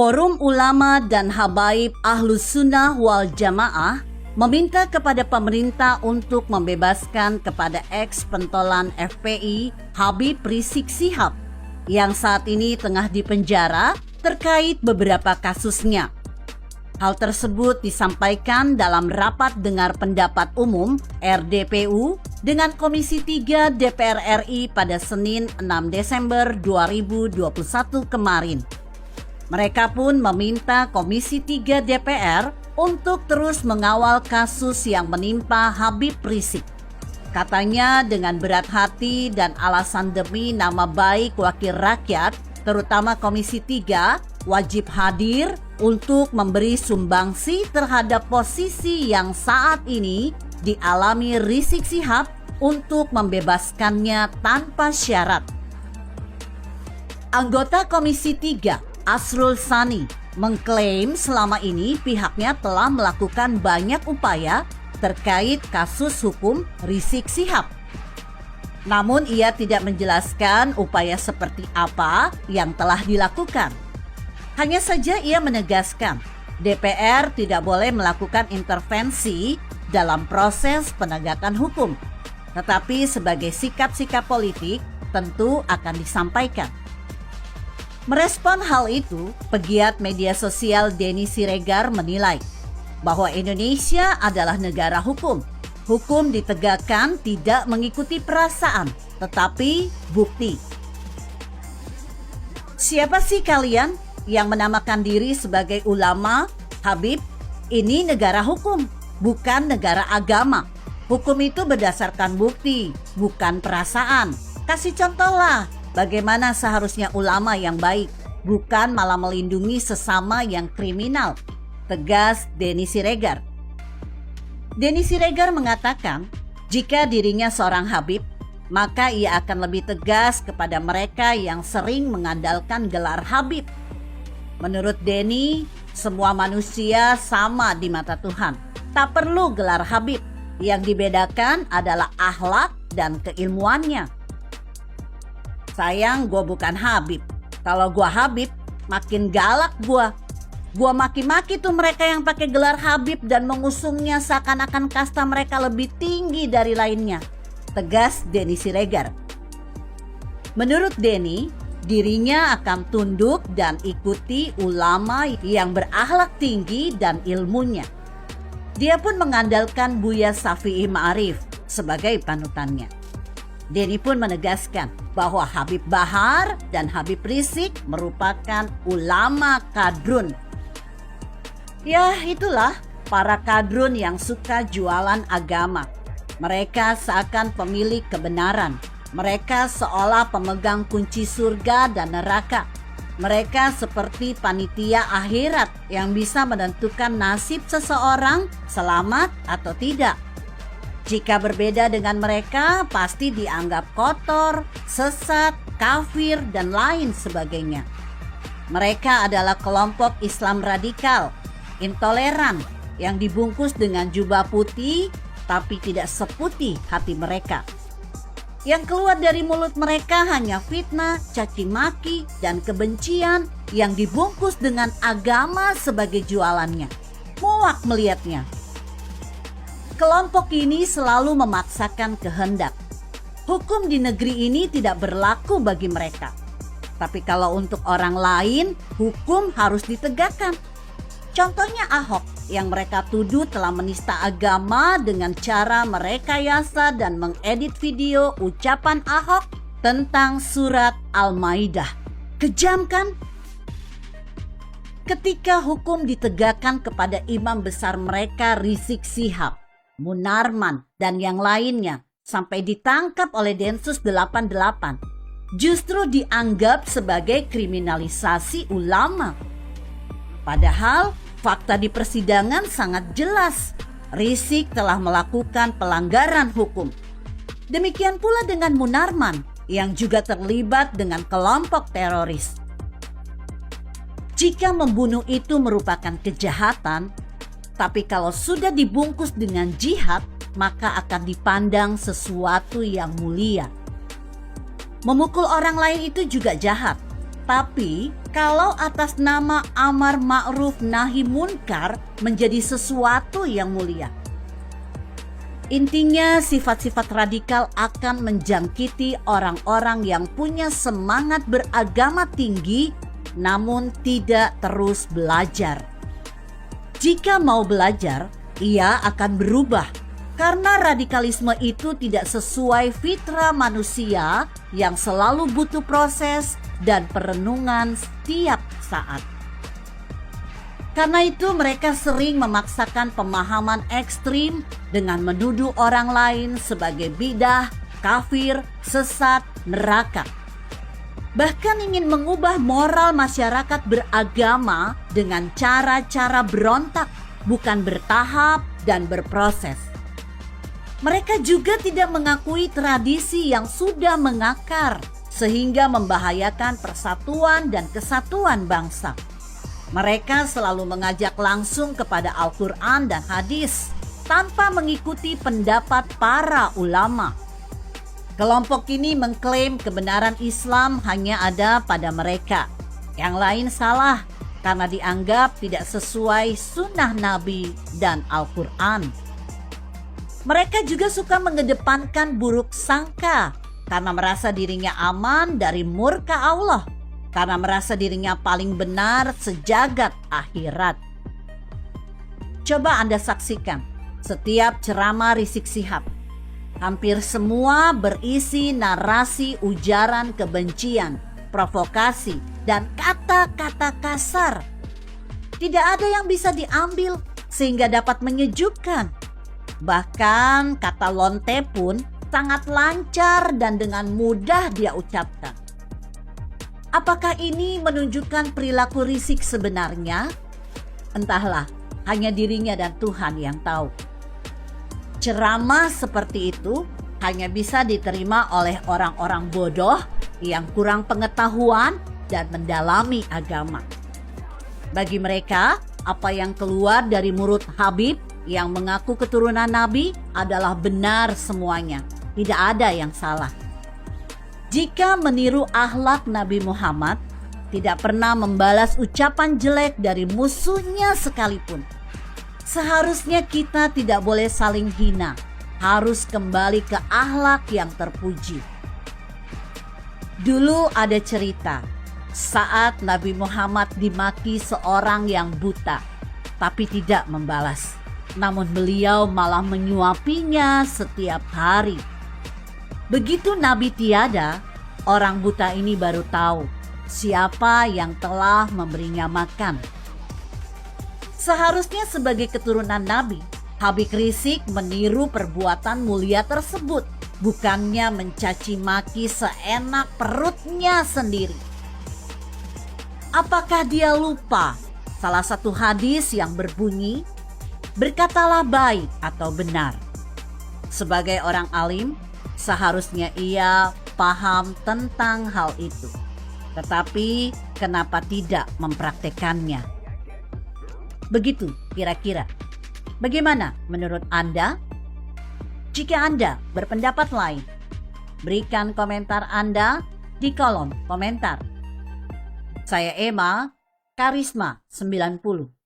Forum Ulama dan Habaib Ahlus Sunnah wal Jamaah meminta kepada pemerintah untuk membebaskan kepada eks-pentolan FPI Habib Rizik Syihab yang saat ini tengah dipenjara terkait beberapa kasusnya. Hal tersebut disampaikan dalam rapat dengar pendapat umum RDPU dengan Komisi 3 DPR RI pada Senin 6 Desember 2021 kemarin. Mereka pun meminta Komisi 3 DPR untuk terus mengawal kasus yang menimpa Habib Rizik. Katanya dengan berat hati dan alasan demi nama baik wakil rakyat, terutama Komisi 3, wajib hadir untuk memberi sumbangsi terhadap posisi yang saat ini dialami Rizik Syihab untuk membebaskannya tanpa syarat. Anggota Komisi 3, Asrul Sani, mengklaim selama ini pihaknya telah melakukan banyak upaya terkait kasus hukum Rizik Syihab. Namun ia tidak menjelaskan upaya seperti apa yang telah dilakukan. Hanya saja ia menegaskan DPR tidak boleh melakukan intervensi dalam proses penegakan hukum, tetapi sebagai sikap-sikap politik tentu akan disampaikan. Merespon hal itu, pegiat media sosial Denny Siregar menilai bahwa Indonesia adalah negara hukum. Hukum ditegakkan tidak mengikuti perasaan, tetapi bukti. Siapa sih kalian yang menamakan diri sebagai ulama, Habib? Ini negara hukum, bukan negara agama. Hukum itu berdasarkan bukti, bukan perasaan. Kasih contohlah. Bagaimana seharusnya ulama yang baik, bukan malah melindungi sesama yang kriminal, tegas Denny Siregar. Denny Siregar mengatakan, jika dirinya seorang Habib, maka ia akan lebih tegas kepada mereka yang sering mengandalkan gelar Habib. Menurut Denny, semua manusia sama di mata Tuhan. Tak perlu gelar Habib, yang dibedakan adalah akhlak dan keilmuannya. Sayang gue bukan Habib. Kalau gue Habib, makin galak gue. Gue maki-maki tuh mereka yang pakai gelar Habib dan mengusungnya seakan-akan kasta mereka lebih tinggi dari lainnya, tegas Denny Siregar. Menurut Denny, dirinya akan tunduk dan ikuti ulama yang berakhlak tinggi dan ilmunya. Dia pun mengandalkan Buya Syafi'i Ma'arif sebagai panutannya. Denny pun menegaskan bahwa Habib Bahar dan Habib Rizik merupakan ulama kadrun. Ya, itulah para kadrun yang suka jualan agama. Mereka seakan pemilik kebenaran. Mereka seolah pemegang kunci surga dan neraka. Mereka seperti panitia akhirat yang bisa menentukan nasib seseorang selamat atau tidak. Jika berbeda dengan mereka, pasti dianggap kotor, sesat, kafir, dan lain sebagainya. Mereka adalah kelompok Islam radikal, intoleran, yang dibungkus dengan jubah putih, tapi tidak seputih hati mereka. Yang keluar dari mulut mereka hanya fitnah, caci maki, dan kebencian yang dibungkus dengan agama sebagai jualannya. Muak melihatnya. Kelompok ini selalu memaksakan kehendak. Hukum di negeri ini tidak berlaku bagi mereka. Tapi kalau untuk orang lain, hukum harus ditegakkan. Contohnya Ahok yang mereka tuduh telah menista agama dengan cara merekayasa dan mengedit video ucapan Ahok tentang surat Al-Maidah. Kejam kan? Ketika hukum ditegakkan kepada imam besar mereka Rizik Syihab, Munarman, dan yang lainnya sampai ditangkap oleh Densus 88, justru dianggap sebagai kriminalisasi ulama. Padahal fakta di persidangan sangat jelas. Rizik telah melakukan pelanggaran hukum. Demikian pula dengan Munarman yang juga terlibat dengan kelompok teroris. Jika membunuh itu merupakan kejahatan, tapi kalau sudah dibungkus dengan jihad, maka akan dipandang sesuatu yang mulia. Memukul orang lain itu juga jahat, Tetapi kalau atas nama amar ma'ruf nahi munkar menjadi sesuatu yang mulia. Intinya sifat-sifat radikal akan menjangkiti orang-orang yang punya semangat beragama tinggi namun tidak terus belajar. Jika mau belajar, ia akan berubah karena radikalisme itu tidak sesuai fitrah manusia yang selalu butuh proses dan perenungan setiap saat. Karena itu mereka sering memaksakan pemahaman ekstrim dengan menuduh orang lain sebagai bidah, kafir, sesat, neraka. Bahkan ingin mengubah moral masyarakat beragama dengan cara-cara berontak, bukan bertahap dan berproses. Mereka juga tidak mengakui tradisi yang sudah mengakar, sehingga membahayakan persatuan dan kesatuan bangsa. Mereka selalu mengajak langsung kepada Al-Quran dan hadis, tanpa mengikuti pendapat para ulama. Kelompok ini mengklaim kebenaran Islam hanya ada pada mereka. Yang lain salah, karena dianggap tidak sesuai sunnah Nabi dan Al-Quran. Mereka juga suka mengedepankan buruk sangka, karena merasa dirinya aman dari murka Allah, karena merasa dirinya paling benar sejagat akhirat. Coba Anda saksikan setiap ceramah Rizik Syihab. Hampir semua berisi narasi ujaran kebencian, provokasi, dan kata-kata kasar. Tidak ada yang bisa diambil sehingga dapat menyejukkan. Bahkan kata lonte pun sangat lancar dan dengan mudah dia ucapkan. Apakah ini menunjukkan perilaku Rizik sebenarnya? Entahlah, hanya dirinya dan Tuhan yang tahu. Ceramah seperti itu hanya bisa diterima oleh orang-orang bodoh yang kurang pengetahuan dan mendalami agama. Bagi mereka, apa yang keluar dari mulut Habib yang mengaku keturunan Nabi adalah benar semuanya. Tidak ada yang salah. Jika meniru akhlak Nabi Muhammad, tidak pernah membalas ucapan jelek dari musuhnya sekalipun. Seharusnya kita tidak boleh saling hina, harus kembali ke akhlak yang terpuji. Dulu ada cerita saat Nabi Muhammad dimaki seorang yang buta, tapi tidak membalas. Namun beliau malah menyuapinya setiap hari. Begitu Nabi tiada, orang buta ini baru tahu siapa yang telah memberinya makan. Seharusnya sebagai keturunan Nabi, Habib Rizik meniru perbuatan mulia tersebut, bukannya mencaci maki seenak perutnya sendiri. Apakah dia lupa salah satu hadis yang berbunyi, berkatalah baik atau benar. Sebagai orang alim, seharusnya ia paham tentang hal itu. Tetapi kenapa tidak mempraktekannya? Begitu kira-kira. Bagaimana menurut Anda? Jika Anda berpendapat lain, berikan komentar Anda di kolom komentar. Saya Emma, Karisma 90.